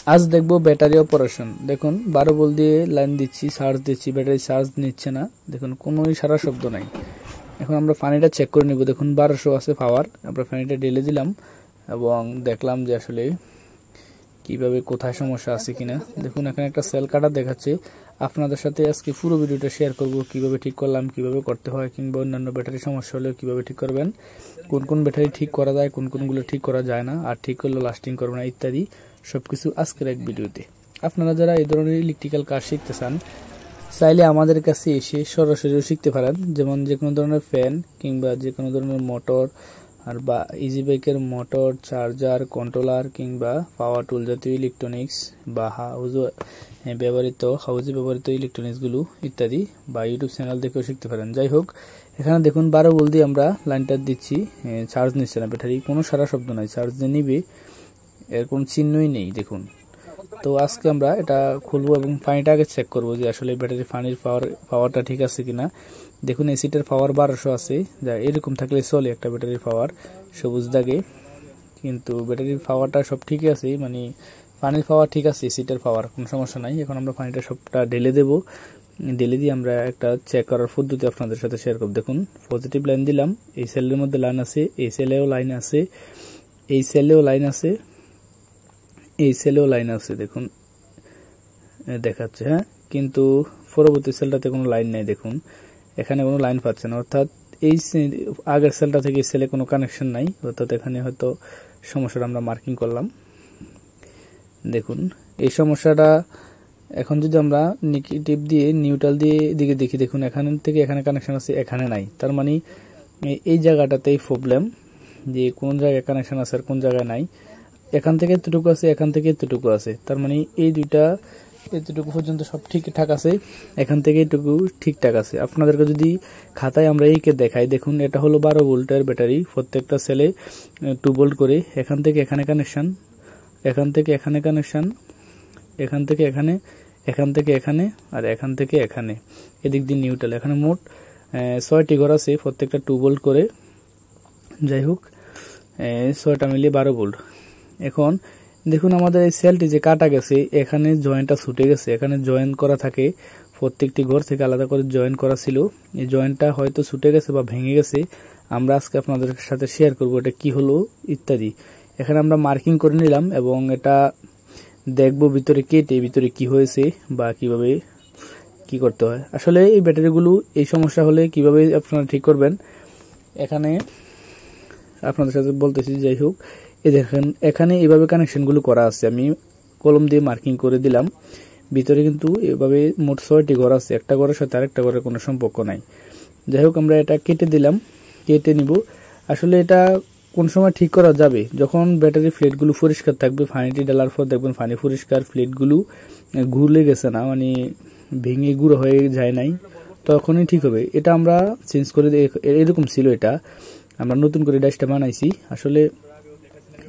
আজ দেখবো battery operation. দেখুন 12 ভোল্ট দিয়ে লাইন দিচ্ছি, চার্জ দিচ্ছি, ব্যাটারি চার্জ নিচ্ছে না। দেখুন কোনোই সারা শব্দ নাই। এখন আমরা পানিটা চেক করে নিব। দেখুন 1200 আছে পাওয়ার। আমরা পানিটা ঢেলে দিলাম এবং দেখলাম যে আসলে কিভাবে কোথায় সমস্যা আছে কিনা। দেখুন এখানে একটা সেল কাটা দেখাচ্ছে। আপনাদের সাথে আজকে পুরো ভিডিওটা শেয়ার করব, কিভাবে ঠিক করলাম, কিভাবে করতে হয়, কিংবা অন্যান্য ব্যাটারি সমস্যা হলে কিভাবে ঠিক করবেন, কোন কোন ব্যাটারি ঠিক করা যায়, কোন কোনগুলো ঠিক করা যায় না, আর ঠিক করলে লাস্টিং করবে না ইত্যাদি সবকিছু আজকের এক ভিডিওতে। আপনারা যারা এই ধরনের ইলেকট্রিক্যাল কাজ শিখতে চান চাইলে আমাদের কাছে এসে সরাসরি শিখতে পারেন। যেমন যে কোনো ধরনের ফ্যান কিংবা যে কোনো ধরনের মোটর আর বা ইজি বাইকের মোটর, চার্জার, কন্ট্রোলার কিংবা পাওয়ার টুল জাতীয় ইলেকট্রনিক্স বা হাউজে ব্যবহৃত ইলেকট্রনিক্সগুলো ইত্যাদি বা ইউটিউব চ্যানেল দেখেও শিখতে পারেন। যাই হোক, এখানে দেখুন 12 ভোল্ট দিয়ে আমরা লাইনটা দিচ্ছি, চার্জ নিচ্ছে না ব্যাটারি, কোনো সারা শব্দ নাই। চার্জ দিয়ে নিবে এর কোনো চিহ্নই নেই। দেখুন, তো আজকে আমরা এটা খুলবো এবং পানিটা আগে চেক করবো যে আসলে ব্যাটারি পানির পাওয়ারটা ঠিক আছে কিনা। দেখুন এসিটার পাওয়ার 1200 আছে, যা এরকম থাকলে চলে একটা ব্যাটারির পাওয়ার সবুজ দাগে, কিন্তু ব্যাটারির পাওয়ারটা সব ঠিকই আছে, মানে পানির পাওয়ার ঠিক আছে, এসিটার পাওয়ার কোনো সমস্যা নাই। এখন আমরা পানিটা সবটা ঢেলে দেবো, ঢেলে দিয়ে আমরা একটা চেক করার পদ্ধতি আপনাদের সাথে শেয়ার করব। দেখুন পজিটিভ লাইন দিলাম, এই সেলের মধ্যে লাইন আছে, এই সেলেও লাইন আছে, এই সেলেও লাইন আছে, এই সেলেও লাইন আছে। দেখুন দেখাচ্ছে, হ্যাঁ, কিন্তু পরবর্তী সেলটাতে কোনো লাইন নেই। দেখুন এখানে কোনো লাইন পাচ্ছে না, অর্থাৎ এই আগের সেলটা থেকে এই সেলে কোনো কানেকশন নাই, অর্থাৎ এখানে হয়তো সমস্যাটা আমরা মার্কিং করলাম। দেখুন এই সমস্যাটা এখন যদি আমরা নেগেটিভ দিয়ে নিউট্রাল দিয়ে দিকে দেখি, দেখুন এখান থেকে এখানে কানেকশন আছে, এখানে নাই। তার মানে এই জায়গাটাতেই প্রবলেম, যে কোন জায়গায় কানেকশন আছে আর কোন জায়গায় নাই। এখান থেকে এতটুকু আছে, এখান থেকে এতটুকু আছে, তার মানে এই দুইটা এতটুকু পর্যন্ত সব ঠিকঠাক আছে, এখান থেকে এটুকু ঠিকঠাক আছে। আপনাদেরকে যদি খাতায় আমরা এইকে দেখাই, দেখুন এটা হলো 12 ভোল্টের ব্যাটারি, প্রত্যেকটা সেলে 2 ভোল্ট করে। এখান থেকে এখানে কানেকশন, এখান থেকে এখানে কানেকশন, এখান থেকে এখানে, এখান থেকে এখানে, আর এখান থেকে এখানে, এদিক দিয়ে নিউট্রাল। এখানে মোট 6টি ঘর আছে, প্রত্যেকটা 2 ভোল্ট করে। যাই হোক, 6টা মিলিয়ে 12 ভোল্ট। এখন দেখুন আমাদের এই সেলটি যে কাটা গেছে, এখানে জয়েন্টটা ছুটে গেছে, এখানে জয়েন করা থাকে, প্রত্যেকটি ঘর থেকে আলাদা করে জয়েন করা ছিল। এই জয়েন্টটা হয়তো ছুটে গেছে বা ভেঙে গেছে, আমরা আজকে আপনাদের সাথে শেয়ার করব এটা কি হলো ইত্যাদি। এখানে আমরা মার্কিং করে নিলাম এবং এটা দেখবো ভিতরে কেটে ভিতরে কি হয়েছে বা কিভাবে কি করতে হয়। আসলে এই ব্যাটারিগুলো এই সমস্যা হলে কিভাবে আপনারা ঠিক করবেন এখানে আপনাদের সাথে বলতেছি। যাই হোক, এই দেখেন এখানে এইভাবে কানেকশনগুলো করা আছে, আমি কলম দিয়ে মার্কিং করে দিলাম। ভিতরে কিন্তু এভাবে মোট 6টি ঘর আছে, একটা ঘরের সাথে আরেকটা ঘরের কোনো সম্পর্ক নাই। যাই হোক, আমরা এটা কেটে দিলাম, কেটে নিব। আসলে এটা কোন সময় ঠিক করা যাবে, যখন ব্যাটারি প্লেটগুলো পরিষ্কার থাকবে, পানিটি ডালার পর দেখবেন পানি পরিষ্কার, প্লেটগুলো ঘুরলে গেছে না, মানে ভেঙে গুঁড়ো হয়ে যায় নাই, তখনই ঠিক হবে। এটা আমরা চেঞ্জ করে এরকম ছিল, এটা আমরা নতুন করে ডাইসটা বানাইছি। আসলে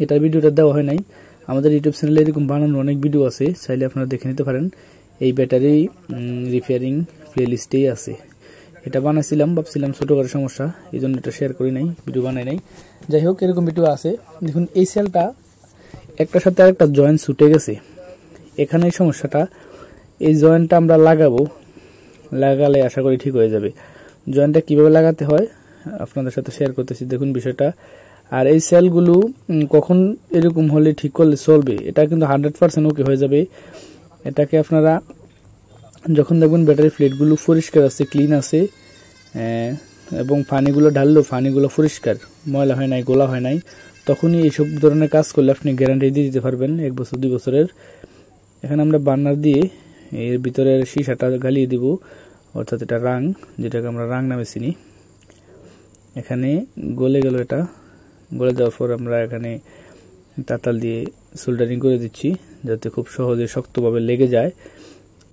এটার ভিডিওটা দেওয়া হয় নাই, আমাদের ইউটিউব চ্যানেলে এরকম বানানোর অনেক ভিডিও আছে, চাইলে আপনারা দেখে নিতে পারেন। এই ব্যাটারি রিপেয়ারিং প্লে লিস্টেই আছে। এটা বানাইছিলাম, ভাবছিলাম ছোটখাটো সমস্যা, এই জন্য এটা শেয়ার করি নাই, ভিডিও বানাই নাই। যাই হোক, এরকম ভিডিও আছে। দেখুন এই সেলটা একটার সাথে আরেকটা জয়েন্ট ছুটে গেছে, এখানে এই সমস্যাটা। এই জয়েন্টটা আমরা লাগালে আশা করি ঠিক হয়ে যাবে। জয়েন্টটা কিভাবে লাগাতে হয় আপনাদের সাথে শেয়ার করতেছি, দেখুন বিষয়টা। আর এই সেলগুলো কখন এরকম হলে ঠিক করলে চলবে, এটা কিন্তু 100% ওকে হয়ে যাবে। এটাকে আপনারা যখন দেখবেন ব্যাটারি প্লেটগুলো পরিষ্কার আছে, ক্লিন আছে, এবং পানিগুলো ঢাললেও পানিগুলো পরিষ্কার, ময়লা হয় নাই, গোলা হয় নাই, তখনই এইসব ধরনের কাজ করলে আপনি গ্যারান্টি দিয়ে দিতে পারবেন 1 বছর 2 বছরের। এখানে আমরা বার্নার দিয়ে এর ভিতরের সীসাটা গালিয়ে দিব, অর্থাৎ এটা রাং, যেটাকে আমরা রাং নামে চিনি। এখানে গলে গেল, এটা গলে যাওয়ার পর আমরা এখানে তাতাল দিয়ে সোল্ডারিং করে দিচ্ছি, যাতে খুব সহজে শক্তভাবে লেগে যায়।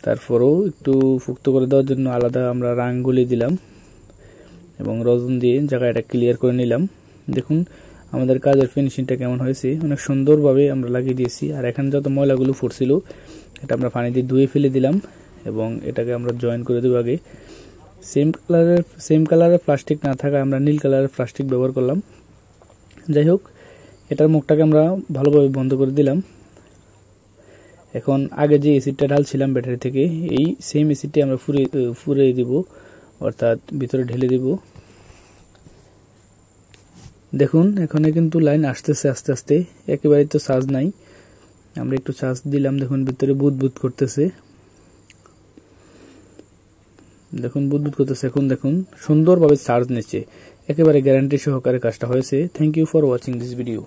তারপরেও একটু ফুক্ত করে দেওয়ার জন্য আলাদা আমরা রাং গলিয়ে দিলাম এবং রজন দিয়ে জায়গাটা ক্লিয়ার করে নিলাম। দেখুন আমাদের কাজের ফিনিশিংটা কেমন হয়েছে, অনেক সুন্দরভাবে আমরা লাগিয়ে দিয়েছি। আর এখানে যত ময়লাগুলো ফুটছিল এটা আমরা পানি দিয়ে ধুয়ে ফেলে দিলাম এবং এটাকে আমরা জয়েন করে দেবো। আগে সেম কালারের প্লাস্টিক না থাকা আমরা নীল কালারের প্লাস্টিক ব্যবহার করলাম। যাই হোক, এটার মুখটাকে আমরা ভালোভাবে বন্ধ করে দিলাম এখন আগে যে এসিডটা ঢালছিলাম ব্যাটারি থেকে, এই সেম এসিডটি আমরা ফুরে দিব, অর্থাৎ ভিতরে ঢেলে দিব। দেখুন এখানে কিন্তু লাইন আসতেছে আস্তে আস্তে, একেবারে তো চার্জ নাই। আমরা একটু চার্জ দিলাম, দেখুন ভিতরে বুদবুদ করতেছে, দেখুন বুদবুদ করতেছে। এখন দেখুন সুন্দরভাবে চার্জ নিচ্ছে, একেবারে গ্যারান্টি সহকারে কাজটা হয়েছে। Thank you for watching this video.